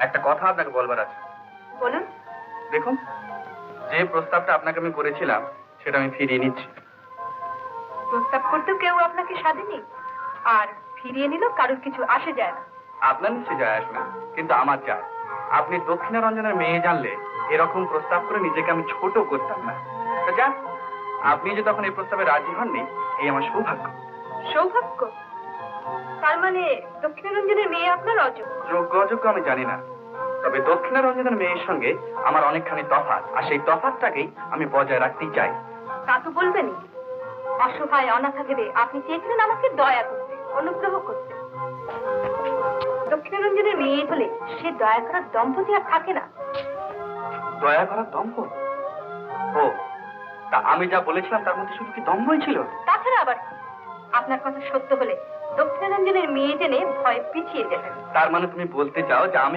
একটা কথা আপনাকে বলবার আছে। বলুন। দেখুন, যে প্রস্তাবটা আপনাকে আমি করেছিলাম সেটা আমি ফিরিয়ে নিচ্ছি। প্রস্তাব করতেও কেউ আপনাকে সাধেনি, আর ফিরিয়ে নিল কারোর কিছু আসে যায় না। আপনার নিশ্চয় যায় আসবে না, কিন্তু আমার যায়। আপনি দক্ষিণা রঞ্জনের মেয়ে জানলে এরকম প্রস্তাব করে নিজেকে আমি ছোট করতাম না। তো যান, আপনি যে তখন এই প্রস্তাবে রাজি হননি, এই আমার সৌভাগ্য। সৌভাগ্য? তার মানে দক্ষিণারঞ্জনের মেয়ে আপনার অযোগ্য? যোগ্য অযোগ্য আমি জানি না, তবে দক্ষিণা রঞ্জনের মেয়ের সঙ্গে আমার অনেকখানি তফাৎ, আর সেই তফাৎটাকেই আমি বজায় রাখতেই চাই। তা তো বলবেনই। অসহায় অনাথা ভেবে আপনি চেয়েছিলেন আমাকে দয়া করতে, অনুগ্রহ করতে। দক্ষিণারঞ্জনের মেয়ে হলে সে দয়া করার দম্পতি আর থাকে না। দয়া করার দম্ভ? ও, তা আমি যা বলেছিলাম তার মধ্যে শুধু কি দম্ভই ছিল? তাছাড়া আবার কি? আপনার কথা সত্য হলে দক্ষিণারঞ্জনের মেয়ে জেনে ভয় পিছিয়ে যেতেন। তার মানে তুমি বলতে চাও যে আমি